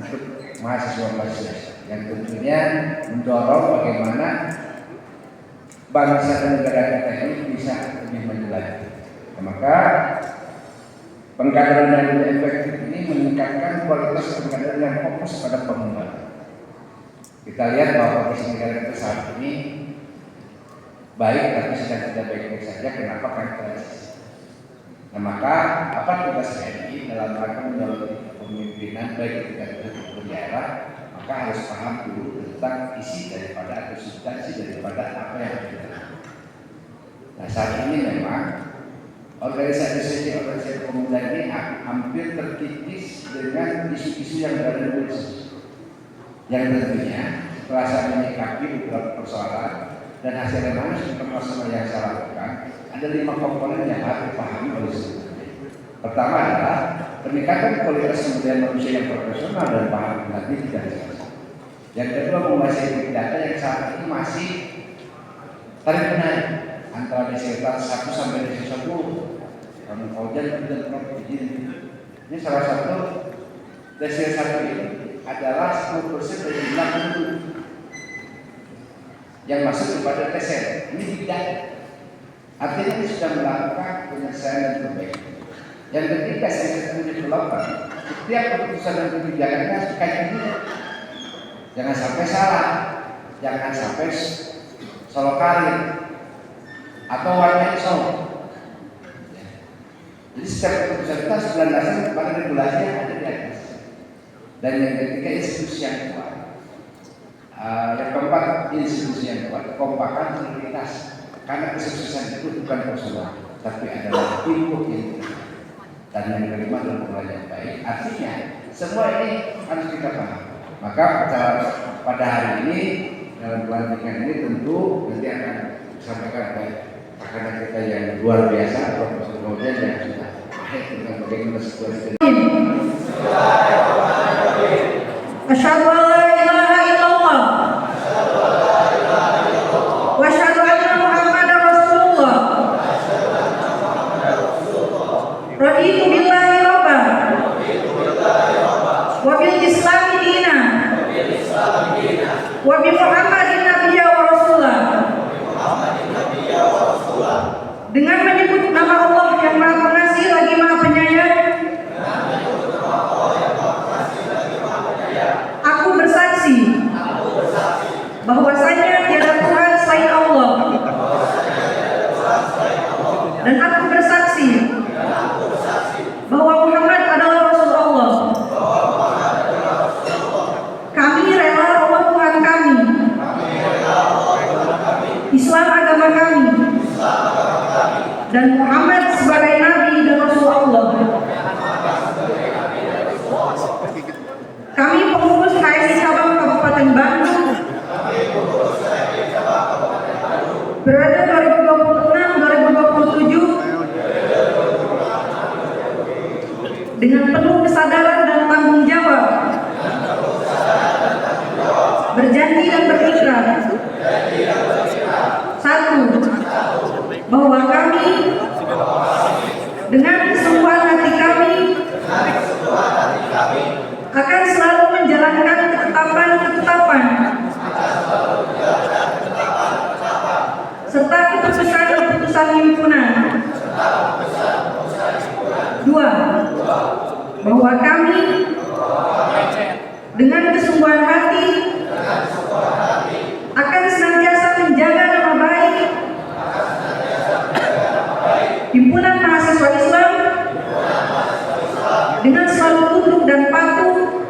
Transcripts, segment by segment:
untuk mahasiswa-mahasiswa yang tentunya mendorong bagaimana bangsa dan negara kita ini bisa lebih maju lagi. Maka pengkaderan yang lebih efektif ini meningkatkan kualitas pengkaderan yang fokus pada pengembangan. Kita lihat bahwa kondisi negara kita saat ini baik tapi sedang tidak baik-baik saja. Kenapa? Karena transisi. Nah, maka apa tugas TNI dalam rangka menjalankan kepemimpinan baik di tingkat daerah, maka harus paham dulu tentang isi daripada atau substansi daripada apa yang kita lakukan. Nah, saat ini memang organisasi pemuda ini hampir terkikis dengan isu-isu yang berada di Indonesia. Yang tentunya setelah saya menyikapi beberapa persoalan dan hasilnya mana permasalahan yang saya lakukan, ada 5 komponen yang harus dipahami oleh semua. Pertama adalah peningkatan kualitas sumber daya manusia yang profesional dan paham mengerti tidak selesai. Yang kedua, menguasai big data yang saat ini masih tarik menarik antara desiliter 1 sampai desiliter 10. Kamu Fauzan dan Prof. Ini salah satu desiliter 1 ini adalah 10% dari jumlah penduduk yang masuk kepada TSN. Ini big data. Artinya ini sudah melakukan penyelesaian dan perbaikan. Yang ketiga, saya developer, setiap keputusan dan kebijakannya harus dikaitkan dulu. Jangan sampai salah, jangan sampai solo karir atau one man show. Jadi setiap keputusan kita harus berlandaskan kepada regulasi yang ada di atas. Dan yang ketiga, institusi yang kuat. Yang keempat, institusi yang kuat, kompakan solidaritas. Karena kesuksesan itu bukan personal, tapi adalah input yang kuat. Dan yang kelima adalah pengelolaan yang baik. Artinya semua ini harus kita paham. Maka pada hari ini dalam pelantikan ini tentu nanti akan disampaikan oleh rekan kita yang luar biasa, Profesor Fauzan yang sudah ahli tentang bagaimana situasi. Asyhadu an la ilaha illallah wa asyhadu anna Muhammadar Rasulullah. Raditu billahi rabban wa bil islami dinan wa bi Muhammadin nabiyya wa rasulah. Dengan menyebut nama Allah yang Maha Pengasih lagi Maha Penyayang, aku bersaksi bahwasanya tiada Tuhan selain Allah, dan aku bersaksi bahwa Muhammad adalah Rasul Allah. Kami rela Allah Tuhan kami, Islam agama kami, dan Muhammad sebagai Nabi dan Rasul Allah. Kami pengurus HMI Cabang Kabupaten Bandung periode 2026-2027 dengan penuh kesadaran dan tanggung jawab, berjanji dan berikrar. 1. Bahwa kami dengan kesungguhan hati kami akan selalu menjalankan ketetapan serta keputusan himpunan. 2. Bahwa kami dengan kesungguhan hati akan senantiasa menjaga nama baik Himpunan Mahasiswa Islam dengan selalu tunduk dan patuh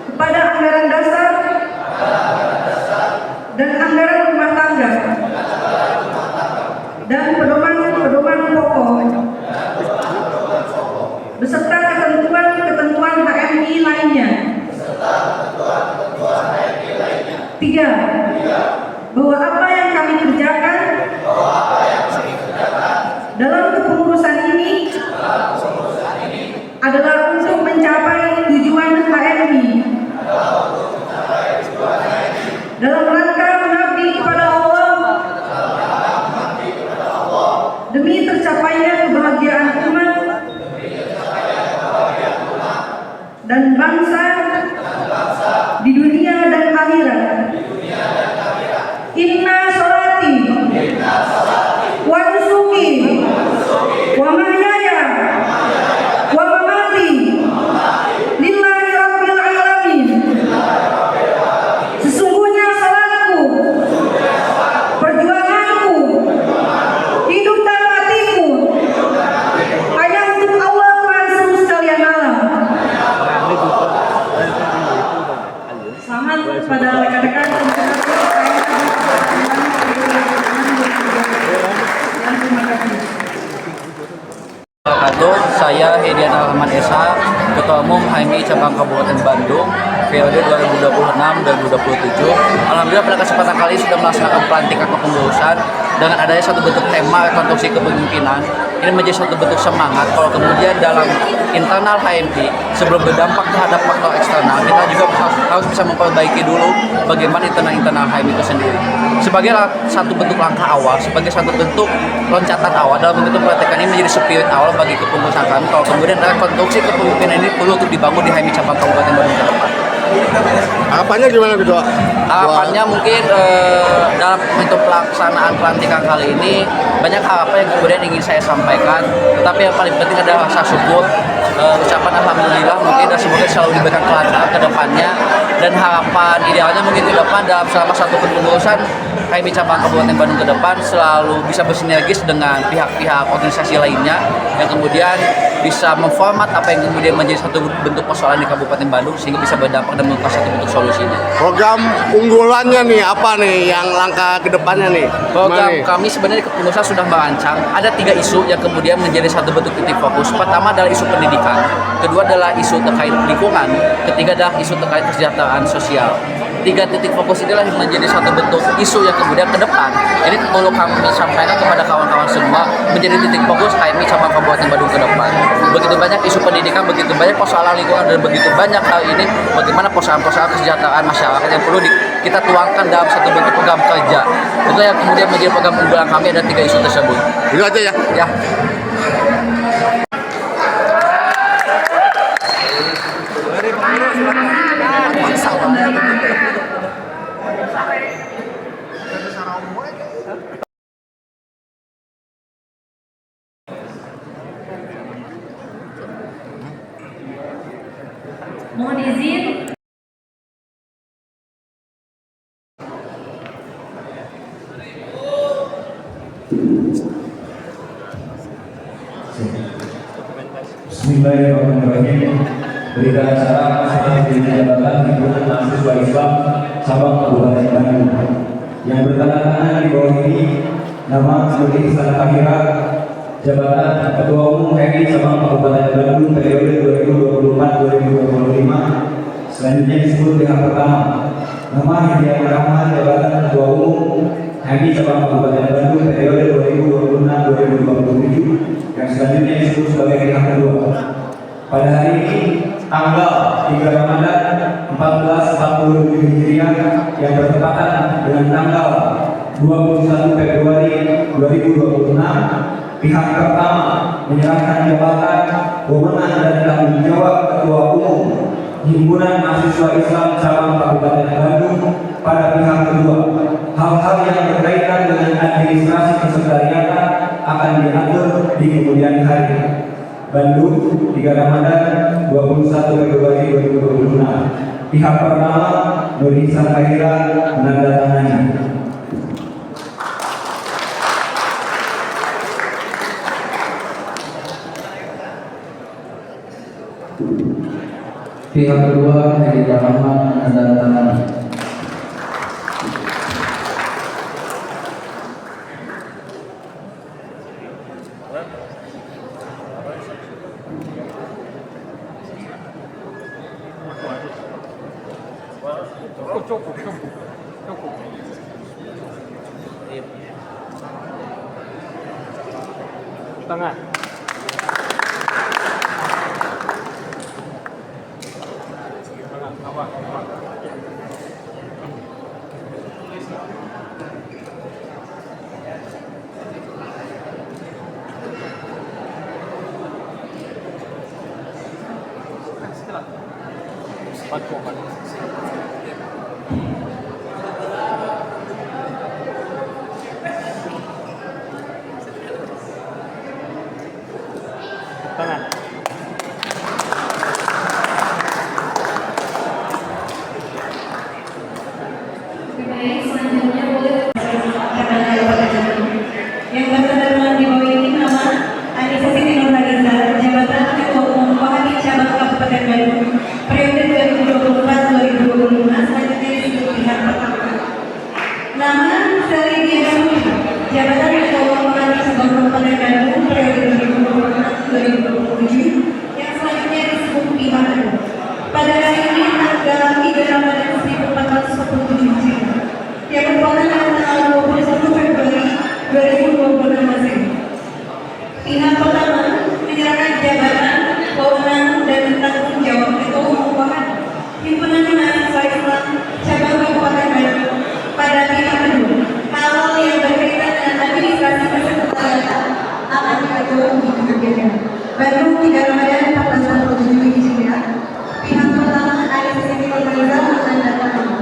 kepada anggaran dasar dan anggaran rumah tangga dan pedoman pokok beserta ketentuan HMI lainnya. 3. Bahwa apa yang kami kerjakan dan bangsa di dunia dan akhirat. Inna sholati wa nusuki wa mahyaya wa mamati lillahi rabbil alamin. Sesungguhnya salatku, perjuanganku, hidup dan matiku hanya untuk Allah Tuhan seluruh sekalian alam. Selamat kepada rekan-rekan Saya Hedian Rahman Esa, Ketua Umum HMI Cabang Kabupaten Bandung, periode 2026-2027. Alhamdulillah pada kesempatan kali ini sudah melaksanakan pelantikan kepengurusan dengan adanya satu bentuk tema rekonstruksi kepemimpinan. Ini menjadi satu bentuk semangat kalau kemudian dalam internal HMI sebelum berdampak terhadap faktor eksternal, kita juga harus bisa memperbaiki dulu bagaimana internal HMI itu sendiri. Sebagai satu bentuk langkah awal, sebagai satu bentuk loncatan awal dalam bentuk pelantikan ini menjadi spirit awal bagi kepengurusan kami kalau kemudian rekonstruksi kepemimpinan ini perlu untuk dibangun di HMI Cabang Kabupaten Bandung ke depan. Harapannya gimana Ketua? Harapannya mungkin dalam bentuk pelaksanaan pelantikan kali ini banyak harapan yang kemudian ingin saya sampaikan, tetapi yang paling penting adalah rasa syukur, ucapan alhamdulillah mungkin, dan semoga selalu diberikan kelancaran ke depannya, dan harapan idealnya mungkin ke depan dalam selama satu kepengurusan HMI Cabang Kabupaten Bandung ke depan selalu bisa bersinergis dengan pihak-pihak organisasi lainnya yang kemudian bisa memformat apa yang kemudian menjadi satu bentuk persoalan di Kabupaten Bandung sehingga bisa berdampak dan menemukan satu bentuk solusinya. Program unggulannya nih apa nih yang langkah ke depannya nih? Program kami sebenarnya kepengurusan sudah merancang ada 3 isu yang kemudian menjadi satu bentuk titik fokus. Pertama adalah isu pendidikan, kedua adalah isu terkait lingkungan, ketiga adalah isu terkait kesejahteraan sosial. 3 titik fokus inilah yang menjadi satu bentuk isu yang kemudian ke depan ini perlu kami sampaikan kepada kawan-kawan semua menjadi titik fokus HMI Cabang Kabupaten Bandung ke depan. Begitu banyak isu pendidikan, begitu banyak persoalan lingkungan, dan begitu banyak hal ini bagaimana persoalan-persoalan kesejahteraan masyarakat yang perlu kita tuangkan dalam satu bentuk program kerja. Itu yang kemudian menjadi program unggulan kami ada 3 isu tersebut. Itu aja ya? Ya. Mohon izin. Bismillahirrahmanirrahim. Berita acara sebagai jabatan himpunan mahasiswa Islam cabang Kabupaten Bandung yang bertanda di bawah ini nama Nuri Ihsan Fahira, jabatan Ketua Umum HMI cabang Kabupaten Bandung periode 2024-2025. Selanjutnya disebut pihak pertama nama Hedian Rahman, jabatan Ketua Umum HMI cabang Kabupaten Bandung periode 2026-2027. Yang selanjutnya disebut sebagai pihak kedua. Pada hari ini tanggal 3 Ramadan 1447 Hijriah yang bertepatan dengan tanggal 21 Februari 2026, pihak pertama menyerahkan jabatan, wewenang dan tanggung jawab Ketua Umum Himpunan Mahasiswa Islam Cabang Kabupaten Bandung pada pihak kedua. Hal-hal yang berkaitan dengan administrasi kesekretariatan akan diatur di kemudian hari. Bandung, 3 Ramadan 21 Februari 2026. Pihak pertama Nuri Ihsan Fahira menandatangani. Pihak kedua Hedian Rahman menandatangani. Tangan. Baik, selanjutnya boleh yang berkenan di bawah ini nama Anissa Siti Nurhaliza, jabatan Ketua Umum Wahdi Cabang Kabupaten Bandung, periode 2024-2025. Selanjutnya disebut pihak pertama. Nama Sari Diana, jabatan Ketua Umum Wahdi Cabang Kabupaten Bandung, periode 2024-2027. Yang selanjutnya disebut pihak kedua. Pada hari ini tanggal 3 Ramadan 1447 Hijriah, yang merupakan tanggal 21 Februari 2026 Masehi. Pihak pertama menyerahkan jabatan, wewenang dan tanggung jawab Ketua Umum Wahdi Himpunan Mahasiswa Islam Cabang Kabupaten Bandung pada pihak kedua. Hal yang berkaitan dengan administrasi kesekretariatan akan diatur di Kementerian Bandung 3 Ramadan 1447 Hijriah. Pihak pertama Anissa Siti Nurhaliza menandatangani.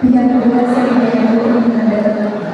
Pihak kedua Sari Diana menandatangani.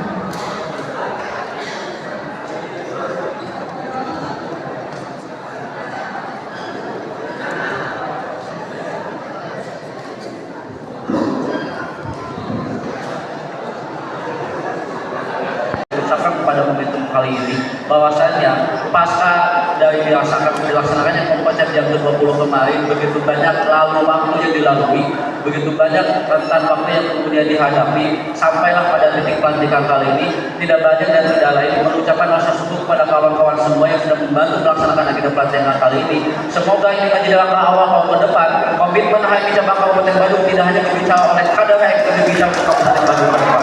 Ucapkan kepada momentum kali ini bahwasanya pasca dari dilaksanakannya kompetisi yang ke-20 kemarin, begitu banyak waktu yang dilalui, begitu banyak rentan waktu yang kemudian dihadapi, sampailah pada titik pelantikan kali ini. Tidak banyak dan tidak lain mengucapkan rasa syukur kepada kawan-kawan semua yang sudah membantu melaksanakan agenda pelantikan kali ini. Semoga ini menjadi langkah awal ke depan komitmen HMI Cabang Kabupaten Bandung tidak hanya berbicara oleh kader yang berbicara untuk Kabupaten Bandung ke depan.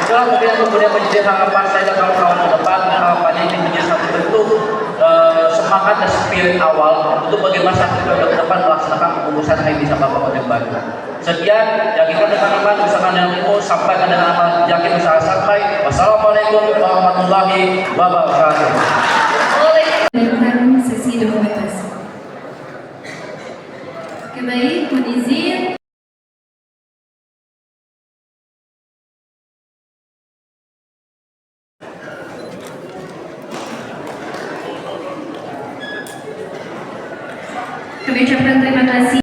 Itulah kemudian menjadi harapan saya dan kawan-kawan ke depan. Harapannya ini menjadi satu bentuk semangat dan spirit awal untuk bagaimana kita ke depan melaksanakan kepengurusan HMI Cabang Kabupaten Bandung. Sekian, yakinkan dengan iman, usahakan dengan ilmu, sampaikan dengan amal, yakin usaha sampai. Wassalamualaikum warahmatullahi wabarakatuh. Dengan sesi dokumentasi. Oke, baik, mohon izin. Kami ucapkan terima kasih.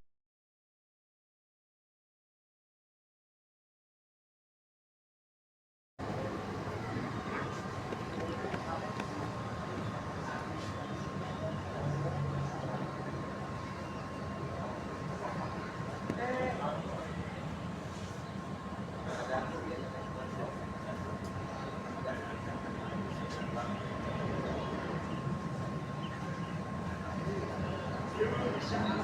Terima kasih.